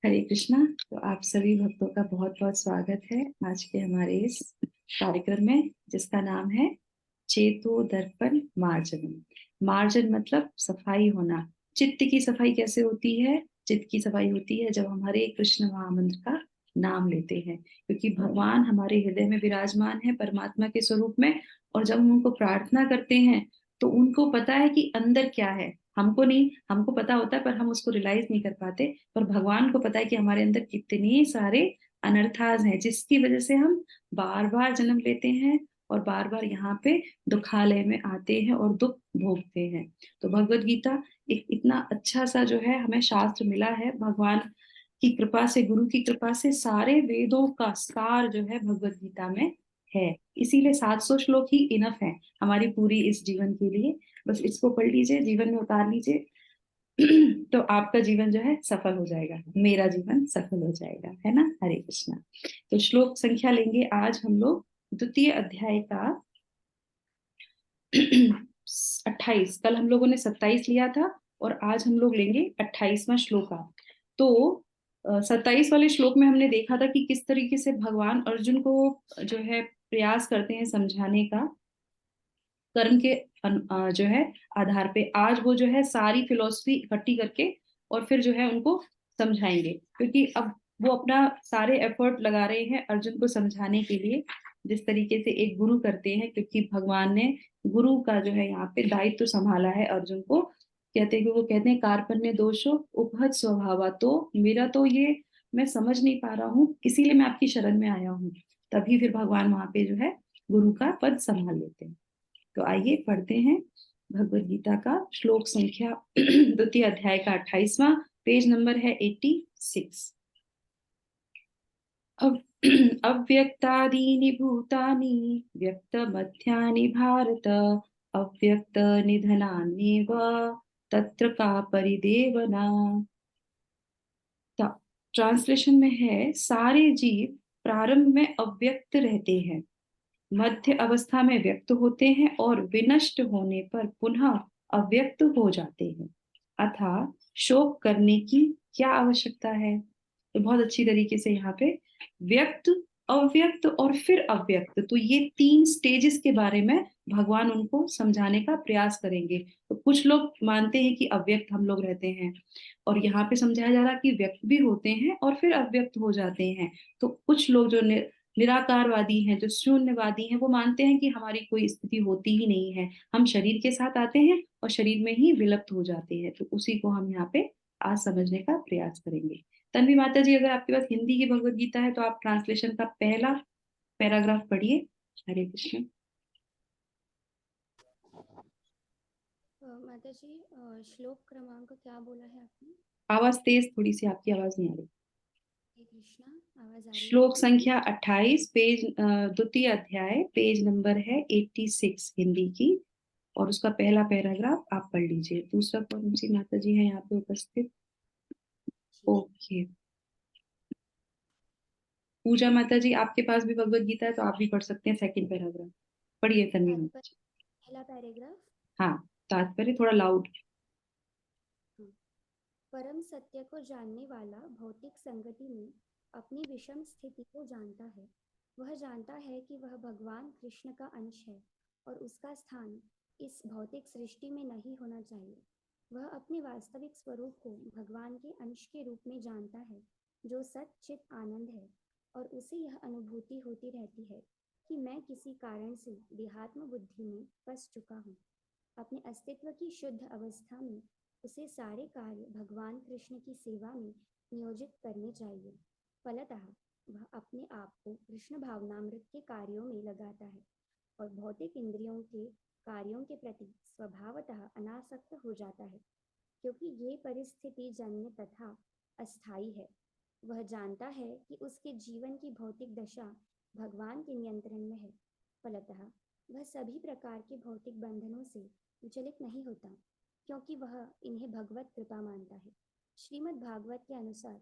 हरे कृष्णा। तो आप सभी भक्तों का बहुत बहुत स्वागत है आज के हमारे इस कार्यक्रम में, जिसका नाम है चेतो दर्पण मार्जन। मार्जन मतलब सफाई होना। चित्त की सफाई कैसे होती है? चित्त की सफाई होती है जब हम हरे कृष्ण महामंत्र का नाम लेते हैं, क्योंकि भगवान हमारे हृदय में विराजमान है परमात्मा के स्वरूप में। और जब हम उनको प्रार्थना करते हैं तो उनको पता है कि अंदर क्या है। हमको नहीं, हमको पता होता है पर हम उसको रियलाइज नहीं कर पाते। पर भगवान को पता है कि हमारे अंदर कितने सारे अनर्थाज हैं, जिसकी वजह से हम बार बार जन्म लेते हैं और बार बार यहाँ पे दुखालय में आते हैं और दुख भोगते हैं। तो भगवत गीता एक इतना अच्छा सा जो है हमें शास्त्र मिला है, भगवान की कृपा से, गुरु की कृपा से सारे वेदों का सार जो है भगवत गीता में है। इसीलिए 700 श्लोक ही इनफ है हमारी पूरी इस जीवन के लिए। बस इसको पढ़ लीजिए, जीवन में उतार लीजिए तो आपका जीवन जो है सफल हो जाएगा, मेरा जीवन सफल हो जाएगा, है ना। हरे कृष्णा। तो श्लोक संख्या लेंगे आज हम लोग द्वितीय अध्याय का 28। कल हम लोगों ने 27 लिया था और आज हम लोग लेंगे 28वां श्लोक का। तो 27 वाले श्लोक में हमने देखा था कि किस तरीके से भगवान अर्जुन को जो है प्रयास करते हैं समझाने का, कर्म के जो है आधार पे। आज वो जो है सारी फिलॉसफी इकट्ठी करके और फिर जो है उनको समझाएंगे, क्योंकि अब वो अपना सारे एफर्ट लगा रहे हैं अर्जुन को समझाने के लिए, जिस तरीके से एक गुरु करते हैं। क्योंकि भगवान ने गुरु का जो है यहाँ पे दायित्व तो संभाला है अर्जुन को। कहते हैं कि वो कहते हैं कार्पण्य दोषो उपहत स्वभावा। तो मेरा तो ये मैं समझ नहीं पा रहा हूँ, इसीलिए मैं आपकी शरण में आया हूँ। तभी फिर भगवान वहां पे जो है गुरु का पद संभाल लेते हैं। तो आइए पढ़ते हैं भगवत गीता का श्लोक संख्या द्वितीय अध्याय का 28वां, पेज नंबर है 86। अब अव्यक्तादीनि भूतानि व्यक्त मध्यानि भारत अव्यक्त निधनान्येव तत्र का परिदेवना। ट्रांसलेशन में है, सारे जीव प्रारंभ में अव्यक्त रहते हैं, मध्य अवस्था में व्यक्त होते हैं और विनष्ट होने पर पुनः अव्यक्त हो जाते हैं। अतः शोक करने की क्या आवश्यकता है? तो बहुत अच्छी तरीके से यहाँ पे व्यक्त, अव्यक्त और फिर अव्यक्त, तो ये 3 स्टेजेस के बारे में भगवान उनको समझाने का प्रयास करेंगे। तो कुछ लोग मानते हैं कि अव्यक्त हम लोग रहते हैं, और यहाँ पे समझाया जा रहा कि व्यक्त भी होते हैं और फिर अव्यक्त हो जाते हैं। तो कुछ लोग जो निराकारवादी हैं, जो शून्यवादी हैं, वो मानते हैं कि हमारी कोई स्थिति होती ही नहीं है, हम शरीर के साथ आते हैं और शरीर में ही विलुप्त हो जाते हैं। तो उसी को हम यहाँ पे आज समझने का प्रयास करेंगे। तन्वी माता जी, अगर आपके पास हिंदी की भगवत गीता है तो आप ट्रांसलेशन का पहला पैराग्राफ पढ़िए। हरे कृष्ण। माता जी, श्लोक क्रमांक क्या बोला है आपने? आवाज तेज, थोड़ी सी आपकी आवाज नहीं आ रही। हरे कृष्णा, आवाज आ रही है श्लोक आपको? संख्या 28, पेज द्वितीय अध्याय, पेज नंबर है 86 हिंदी की, और उसका पहला पैराग्राफ आप पढ़ लीजिए। दूसरा कौन सी माता जी है यहाँ पे उपस्थित? जी। ओके, पूजा माता जी, आपके पास भी भगवत गीता है तो आप भी पढ़ सकते हैं सेकंड पैराग्राफ। पढ़िए तन्वी माता तात्पर्य, जी। पहला पैराग्राफ। हाँ, तात्पर्य थोड़ा लाउड। हाँ। परम सत्य को जानने वाला भौतिक संगति में अपनी विषम स्थिति को जानता है। वह जानता है कि वह भगवान कृष्ण का अंश है और उसका स्थान इस भौतिक सृष्टि में नहीं होना चाहिए। वह अपने वास्तविक स्वरूप को भगवान के अंश के रूप में जानता है, जो सच्चित आनंद है, और उसे यह अनुभूति होती रहती है कि मैं किसी कारण से देहात्म बुद्धि में फंस चुका हूँ। अपने अस्तित्व की शुद्ध अवस्था में उसे सारे कार्य भगवान कृष्ण की सेवा में नियोजित करने चाहिए। फलतः वह अपने आप को कृष्ण भावनामृत के कार्यों में लगाता है और भौतिक इंद्रियों के कार्यों के प्रति स्वभावतः अनासक्त हो जाता है, क्योंकि ये परिस्थिति जन्य तथा अस्थायी है। वह जानता है कि उसके जीवन की भौतिक दशा भगवान के नियंत्रण में है। फलतः वह सभी प्रकार के भौतिक बंधनों से विचलित नहीं होता, क्योंकि वह इन्हें भगवत कृपा मानता है। श्रीमद् भागवत के अनुसार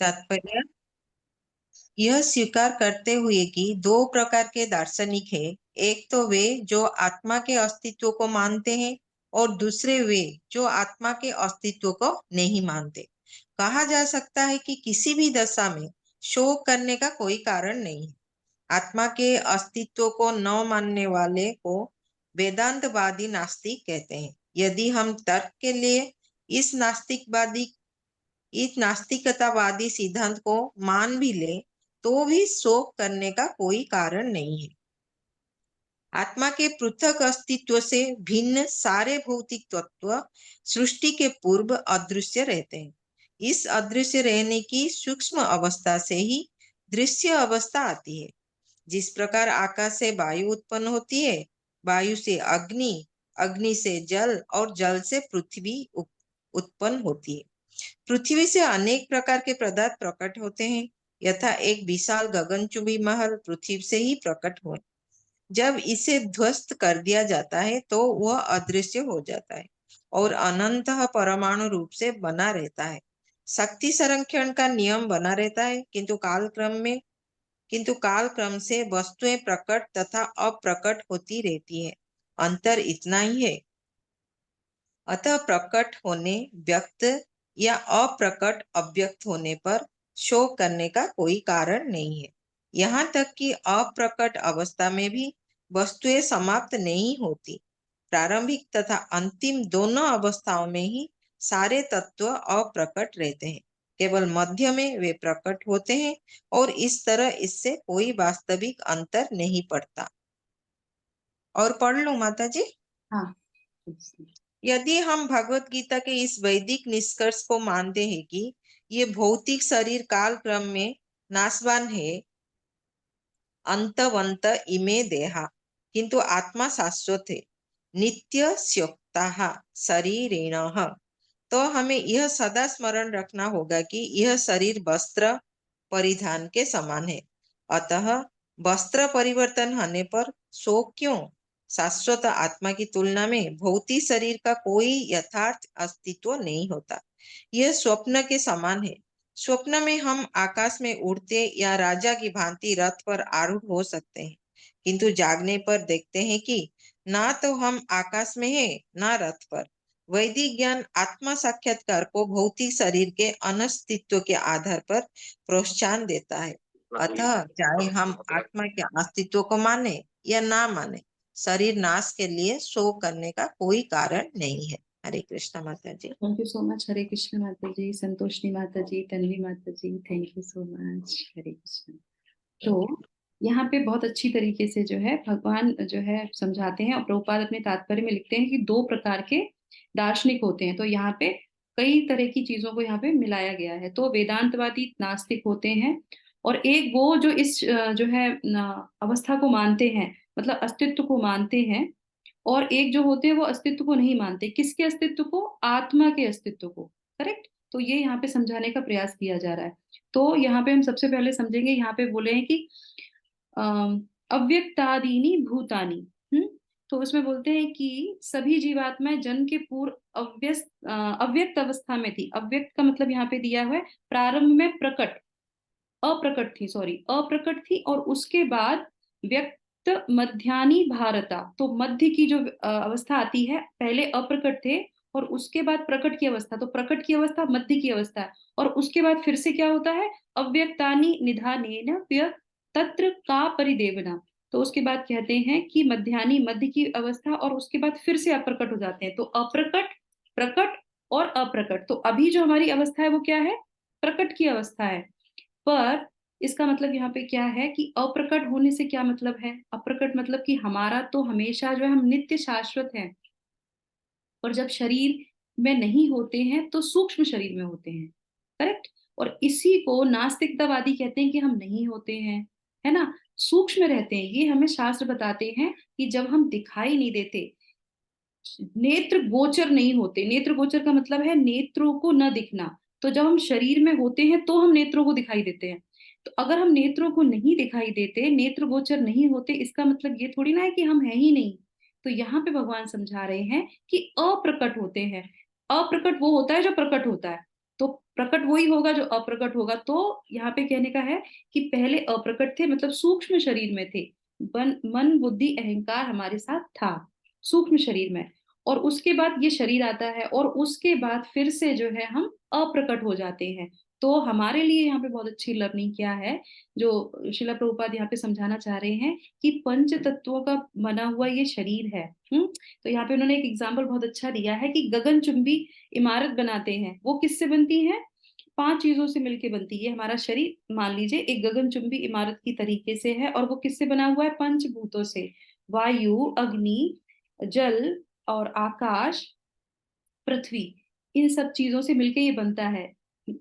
तात्पर्य यह स्वीकार करते हुए कि 2 प्रकार के दार्शनिक हैं, एक तो वे जो आत्मा के अस्तित्व को मानते हैं और दूसरे वे जो आत्मा के अस्तित्व को नहीं मानते। कहा जा सकता है कि किसी भी दशा में शोक करने का कोई कारण नहीं है। आत्मा के अस्तित्व को न मानने वाले को वेदांतवादी नास्तिक कहते हैं। यदि हम तर्क के लिए इस नास्तिकतावादी सिद्धांत को मान भी ले तो भी शोक करने का कोई कारण नहीं है। आत्मा के पृथक अस्तित्व से भिन्न सारे भौतिक तत्व सृष्टि के पूर्व अदृश्य रहते हैं। इस अदृश्य रहने की सूक्ष्म अवस्था से ही दृश्य अवस्था आती है। जिस प्रकार आकाश से वायु उत्पन्न होती है, वायु से अग्नि, अग्नि से जल और जल से पृथ्वी उत्पन्न होती है। पृथ्वी से अनेक प्रकार के पदार्थ प्रकट होते हैं, यथा एक विशाल गगनचुंबी महल पृथ्वी से ही प्रकट हुए। जब इसे ध्वस्त कर दिया जाता है तो वह अदृश्य हो जाता है और अनंतः परमाणु रूप से बना रहता है। शक्ति संरक्षण का नियम बना रहता है, किंतु कालक्रम से वस्तुएं प्रकट तथा अप्रकट होती रहती है। अंतर इतना ही है। अतः प्रकट होने व्यक्त या अप्रकट अव्यक्त होने पर शोक करने का कोई कारण नहीं है। यहाँ तक कि अप्रकट अवस्था में भी वस्तुएं समाप्त नहीं होती। प्रारंभिक तथा अंतिम दोनों अवस्थाओं में ही सारे तत्व अप्रकट रहते हैं। केवल मध्य में वे प्रकट होते हैं और इस तरह इससे कोई वास्तविक अंतर नहीं पड़ता। और पढ़ लूं माता जी? हाँ। यदि हम भगवत गीता के इस वैदिक निष्कर्ष को मानते हैं कि ये भौतिक शरीर काल क्रम में नाशवान है, अंतवंत इमे देहा, किंतु आत्मा शाश्वत है, नित्य स्योक्ताः शरीरेणः, तो हमें यह सदा स्मरण रखना होगा कि यह शरीर वस्त्र परिधान के समान है। अतः वस्त्र परिवर्तन होने पर शोक क्यों? शाश्वत आत्मा की तुलना में भौतिक शरीर का कोई यथार्थ अस्तित्व नहीं होता। यह स्वप्न के समान है। स्वप्न में हम आकाश में उड़ते या राजा की भांति रथ पर आरूढ़ हो सकते हैं, किंतु जागने पर देखते हैं कि ना तो हम आकाश में हैं, ना रथ पर। वैदिक ज्ञान आत्मा साक्षात्कार को भौतिक शरीर के अनस्तित्व के आधार पर प्रोत्साहन देता है। अतः चाहे हम आत्मा के अस्तित्व को माने या ना माने, शरीर नाश के लिए शोक करने का कोई कारण नहीं है। हरे कृष्ण माता जी। Thank you so much. Hare Krishna माता जी, संतोषनी माता जी, तन्वी माता जी, thank you so much. Hare Krishna. तो यहाँ पे बहुत अच्छी तरीके से जो है भगवान जो है समझाते हैं, और प्रभुपाद अपने तात्पर्य में लिखते हैं कि दो प्रकार के दार्शनिक होते हैं। तो यहाँ पे कई तरह की चीजों को यहाँ पे मिलाया गया है। तो वेदांतवादी नास्तिक होते हैं, और एक वो जो इस जो है अवस्था को मानते हैं, मतलब अस्तित्व को मानते हैं, और एक जो होते हैं वो अस्तित्व को नहीं मानते। किसके अस्तित्व को? आत्मा के अस्तित्व को। करेक्ट। तो ये यहाँ पे समझाने का प्रयास किया जा रहा है। तो यहाँ पे हम सबसे पहले समझेंगे, यहाँ पे बोले हैं कि अव्यक्तादीनी भूतानी। तो उसमें बोलते हैं कि सभी जीवात्माएं जन्म के पूर्व अव्यक्त अवस्था में थी। अव्यक्त का मतलब यहाँ पे दिया हुआ है प्रारंभ में प्रकट, अप्रकट थी, सॉरी अप्रकट थी, और उसके बाद व्यक्त मध्यानी भारता। तो मध्य की जो अवस्था आती है, पहले अप्रकट थे और उसके बाद प्रकट की अवस्था। तो प्रकट की अवस्था मध्य की अवस्था है, और उसके बाद फिर से क्या होता है? अव्यक्तानि निधानेन तत्र का परिदेवना। तो उसके बाद कहते हैं कि मध्यानी मध्य की अवस्था, और उसके बाद फिर से अप्रकट हो जाते हैं। तो अप्रकट, प्रकट और अप्रकट। तो अभी जो हमारी अवस्था है वो क्या है? प्रकट की अवस्था है। पर इसका मतलब यहाँ पे क्या है कि अप्रकट होने से क्या मतलब है? अप्रकट मतलब कि हमारा तो हमेशा जो है हम नित्य शाश्वत हैं, और जब शरीर में नहीं होते हैं तो सूक्ष्म शरीर में होते हैं। करेक्ट। और इसी को नास्तिकतावादी कहते हैं कि हम नहीं होते हैं, है ना, सूक्ष्म रहते हैं। ये हमें शास्त्र बताते हैं कि जब हम दिखाई नहीं देते, नेत्र गोचर नहीं होते। नेत्र गोचर का मतलब है नेत्रों को न दिखना। तो जब हम शरीर में होते हैं तो हम नेत्रों को दिखाई देते हैं। तो अगर हम नेत्रों को नहीं दिखाई देते, नेत्र गोचर नहीं होते, इसका मतलब ये थोड़ी ना है कि हम हैं ही नहीं। तो यहाँ पे भगवान समझा रहे हैं कि अप्रकट होते हैं। अप्रकट वो होता है जो प्रकट होता है, तो प्रकट वही होगा जो अप्रकट होगा। तो यहाँ पे कहने का है कि पहले अप्रकट थे, मतलब सूक्ष्म शरीर में थे। मन बुद्धि अहंकार हमारे साथ था सूक्ष्म शरीर में, और उसके बाद ये शरीर आता है और उसके बाद फिर से जो है हम अप्रकट हो जाते हैं। तो हमारे लिए यहाँ पे बहुत अच्छी लर्निंग क्या है, जो शिला प्रभुपाद यहाँ पे समझाना चाह रहे हैं कि पंच तत्वों का बना हुआ ये शरीर है। तो यहाँ पे उन्होंने एक एग्जाम्पल बहुत अच्छा दिया है कि गगनचुंबी इमारत बनाते हैं, वो किससे बनती है? 5 चीजों से मिलके बनती है। हमारा शरीर मान लीजिए एक गगनचुंबी इमारत की तरीके से है, और वो किससे बना हुआ है? पंचभूतों से, वायु, अग्नि, जल और आकाश, पृथ्वी, इन सब चीजों से मिलके ये बनता है।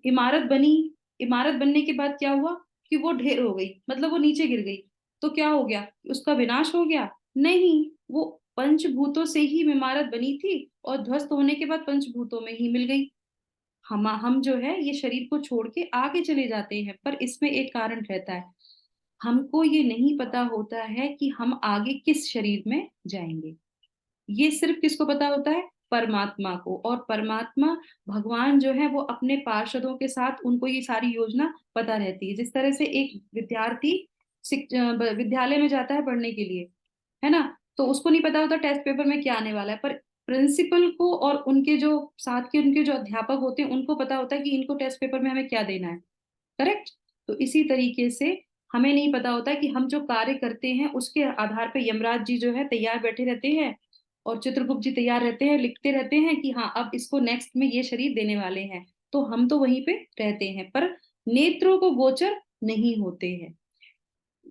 इमारत बनी, इमारत बनने के बाद क्या हुआ कि वो ढेर हो गई, मतलब वो नीचे गिर गई। तो क्या हो गया? उसका विनाश हो गया? नहीं, वो पंचभूतों से ही इमारत बनी थी और ध्वस्त होने के बाद पंचभूतों में ही मिल गई। हम जो है ये शरीर को छोड़ के आगे चले जाते हैं, पर इसमें एक कारण रहता है, हमको ये नहीं पता होता है कि हम आगे किस शरीर में जाएंगे। ये सिर्फ किसको पता होता है? परमात्मा को। और परमात्मा भगवान जो है वो अपने पार्षदों के साथ, उनको ये सारी योजना पता रहती है। जिस तरह से एक विद्यार्थी विद्यालय में जाता है पढ़ने के लिए, है ना, तो उसको नहीं पता होता टेस्ट पेपर में क्या आने वाला है, पर प्रिंसिपल को और उनके जो साथ के उनके जो अध्यापक होते हैं उनको पता होता है कि इनको टेस्ट पेपर में हमें क्या देना है। करेक्ट? तो इसी तरीके से हमें नहीं पता होता कि हम जो कार्य करते हैं उसके आधार पर यमराज जी जो है तैयार बैठे रहते हैं, और चित्रगुप्त जी तैयार रहते हैं, लिखते रहते हैं कि हाँ अब इसको नेक्स्ट में ये शरीर देने वाले हैं। तो हम तो वहीं पे रहते हैं, पर नेत्रों को गोचर नहीं होते हैं।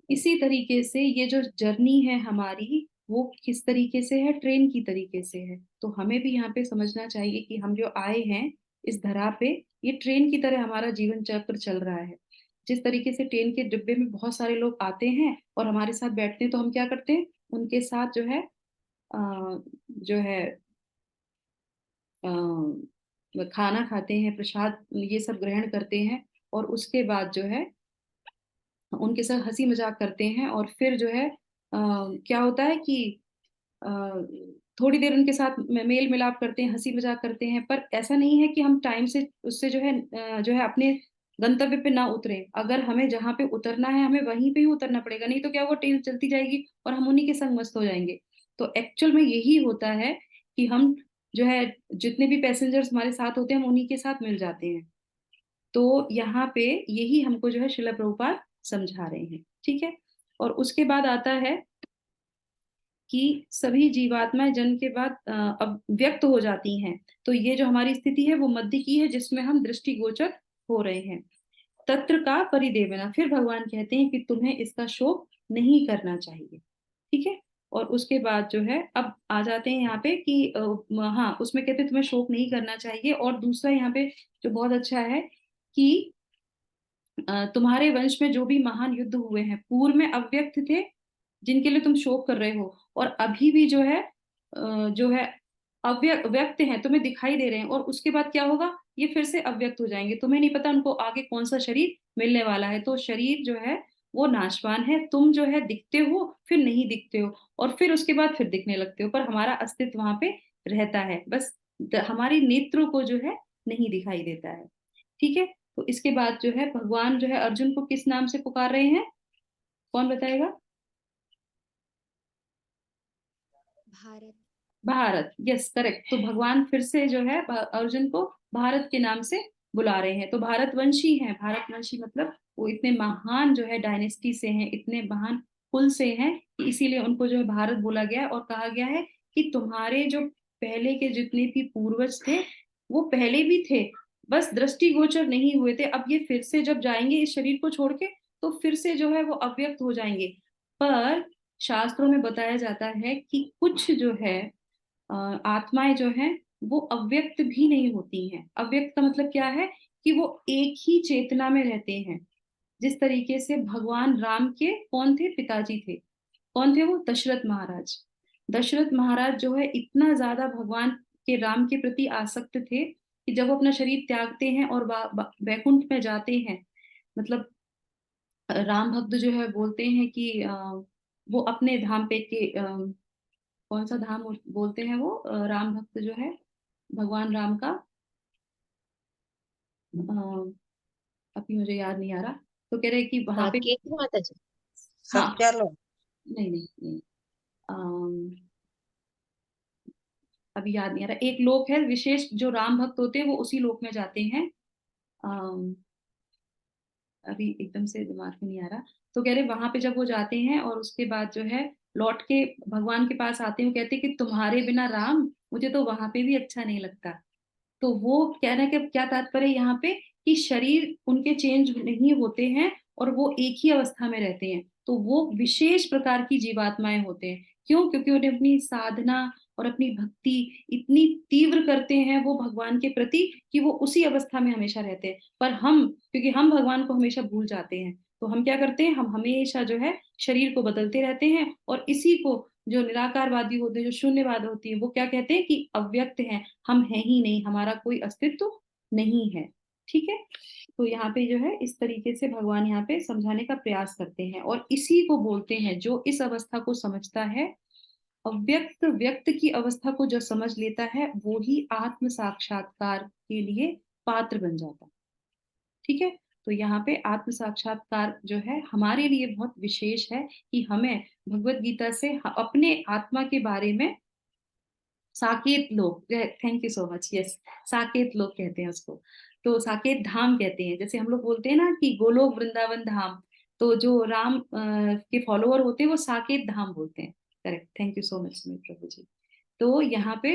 इसी तरीके से ये जो जर्नी है हमारी, वो किस तरीके से है? ट्रेन की तरीके से है। तो हमें भी यहाँ पे समझना चाहिए कि हम जो आए हैं इस धरा पे, ये ट्रेन की तरह हमारा जीवन चक्र चल रहा है। जिस तरीके से ट्रेन के डिब्बे में बहुत सारे लोग आते हैं और हमारे साथ बैठते हैं, तो हम क्या करते हैं? उनके साथ जो है जो है खाना खाते हैं, प्रसाद ये सब ग्रहण करते हैं, और उसके बाद जो है उनके साथ हंसी मजाक करते हैं, और फिर जो है क्या होता है कि अ, थोड़ी देर उनके साथ मेल मिलाप करते हैं, हंसी मजाक करते हैं, पर ऐसा नहीं है कि हम टाइम से उससे जो है अपने गंतव्य पे ना उतरे। अगर हमें जहाँ पे उतरना है हमें वहीं पे ही उतरना पड़ेगा, नहीं तो क्या, वो ट्रेन चलती जाएगी और हम उन्हीं के संग मस्त हो जाएंगे। तो एक्चुअल में यही होता है कि हम जो है जितने भी पैसेंजर्स हमारे साथ होते हैं हम उन्हीं के साथ मिल जाते हैं। तो यहाँ पे यही हमको जो है शिला प्रभुपाद समझा रहे हैं। ठीक है? और उसके बाद आता है कि सभी जीवात्माएं जन्म के बाद अब व्यक्त हो जाती हैं। तो ये जो हमारी स्थिति है वो मध्य की है, जिसमें हम दृष्टिगोचर हो रहे हैं। तत्र का परिदेवना, फिर भगवान कहते हैं कि तुम्हें इसका शोक नहीं करना चाहिए। ठीक है? और उसके बाद जो है अब आ जाते हैं यहाँ पे कि हाँ, उसमें कहते हैं तुम्हें शोक नहीं करना चाहिए। और दूसरा यहाँ पे जो बहुत अच्छा है कि तुम्हारे वंश में जो भी महान युद्ध हुए हैं पूर्व में अव्यक्त थे, जिनके लिए तुम शोक कर रहे हो, और अभी भी जो है व्यक्त हैं, तुम्हें दिखाई दे रहे हैं, और उसके बाद क्या होगा? ये फिर से अव्यक्त हो जाएंगे। तुम्हें नहीं पता उनको आगे कौन सा शरीर मिलने वाला है। तो शरीर जो है वो नाशवान है। तुम जो है दिखते हो, फिर नहीं दिखते हो, और फिर उसके बाद फिर दिखने लगते हो, पर हमारा अस्तित्व वहां पे रहता है, बस हमारी नेत्रों को जो है नहीं दिखाई देता है। ठीक है? तो इसके बाद जो है भगवान जो है अर्जुन को किस नाम से पुकार रहे हैं? कौन बताएगा? भारत। भारत। Yes, correct. तो भगवान फिर से जो है अर्जुन को भारत के नाम से बुला रहे हैं। तो भारतवंशी हैं। भारतवंशी मतलब वो इतने महान जो है डायनेस्टी से हैं, इतने महान कुल से हैं कि इसीलिए उनको जो है भारत बोला गया है, और कहा गया है कि तुम्हारे जो पहले के जितने भी पूर्वज थे वो पहले भी थे, बस दृष्टिगोचर नहीं हुए थे। अब ये फिर से जब जाएंगे इस शरीर को छोड़ के, तो फिर से जो है वो अव्यक्त हो जाएंगे। पर शास्त्रों में बताया जाता है कि कुछ जो है आत्माएं जो हैं वो अव्यक्त भी नहीं होती हैं। अव्यक्त का मतलब क्या है? कि वो एक ही चेतना में रहते हैं। जिस तरीके से भगवान राम के कौन थे? पिताजी थे। कौन थे वो? दशरथ महाराज। दशरथ महाराज जो है इतना ज्यादा भगवान के राम के प्रति आसक्त थे कि जब वो अपना शरीर त्यागते हैं और वैकुंठ में जाते हैं, मतलब राम भक्त जो है बोलते हैं कि वो अपने धाम पे के कौन सा धाम बोलते हैं वो राम भक्त जो है भगवान राम का, अभी मुझे याद नहीं आ रहा। तो कह रहे हैं कि वहां पे, केतु माता जी। हाँ, सत्यालो। नहीं नहीं नहीं, अम, अभी याद नहीं आ रहा, एक लोक है विशेष, जो राम भक्त होते हैं वो उसी लोक में जाते हैं। अम, अभी एकदम से दिमाग में नहीं आ रहा। तो कह रहे वहां पे जब वो जाते हैं और उसके बाद जो है लौट के भगवान के पास आते हैं, वो कहते हैं कि तुम्हारे बिना राम मुझे तो वहां पे भी अच्छा नहीं लगता। तो वो कहने के क्या तात्पर्य यहाँ पे, कि शरीर उनके चेंज नहीं होते हैं और वो एक ही अवस्था में रहते हैं, तो वो विशेष प्रकार की जीवात्माएं होते हैं। क्यों? क्योंकि उन्हें अपनी साधना और अपनी भक्ति इतनी तीव्र करते हैं वो भगवान के प्रति, कि वो उसी अवस्था में हमेशा रहते हैं। पर हम, क्योंकि हम भगवान को हमेशा भूल जाते हैं, तो हम क्या करते हैं, हम हमेशा जो है शरीर को बदलते रहते हैं, और इसी को जो निराकारवादी होते हैं, जो शून्यवाद होती है, वो क्या कहते हैं कि अव्यक्त है, हम हैं ही नहीं, हमारा कोई अस्तित्व नहीं है। ठीक है, तो यहाँ पे जो है इस तरीके से भगवान यहाँ पे समझाने का प्रयास करते हैं, और इसी को बोलते हैं, जो इस अवस्था को समझता है, अव्यक्त व्यक्त की अवस्था को जो समझ लेता है, वो ही आत्म साक्षात्कार के लिए पात्र बन जाता है। ठीक है, तो यहाँ पे आत्म साक्षात्कार जो है हमारे लिए बहुत विशेष है, कि हमें भगवत गीता से अपने आत्मा के बारे में साकेत लोक, thank you so much, yes, Saket लोक कहते हैं उसको। तो साकेत धाम कहते हैं, जैसे हम लोग बोलते हैं ना कि गोलोक वृंदावन धाम, तो जो राम के फॉलोअर होते हैं वो साकेत धाम बोलते हैं। Correct, thank you so much Sumit प्रभु जी। तो यहाँ पे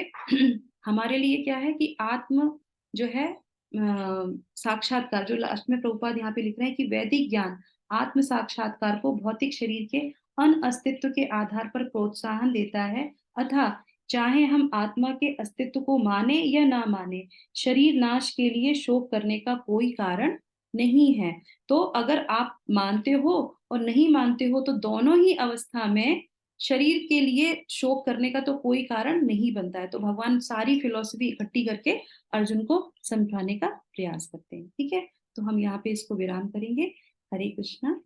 हमारे लिए क्या है कि आत्म जो है साक्षात्कार, जो लास्ट में प्रभुपाद यहाँ पे लिख रहे हैं कि वैदिक ज्ञान आत्म साक्षात्कार को भौतिक शरीर के अनअस्तित्व के आधार पर प्रोत्साहन देता है, अतः चाहे हम आत्मा के अस्तित्व को माने या ना माने, शरीर नाश के लिए शोक करने का कोई कारण नहीं है। तो अगर आप मानते हो और नहीं मानते हो, तो दोनों ही अवस्था में शरीर के लिए शोक करने का तो कोई कारण नहीं बनता है। तो भगवान सारी फिलॉसफी इकट्ठी करके अर्जुन को समझाने का प्रयास करते हैं। ठीक है, तो हम यहाँ पे इसको विराम करेंगे। हरे कृष्णा।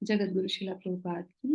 जगत गुरु श्रील प्रभुपाद की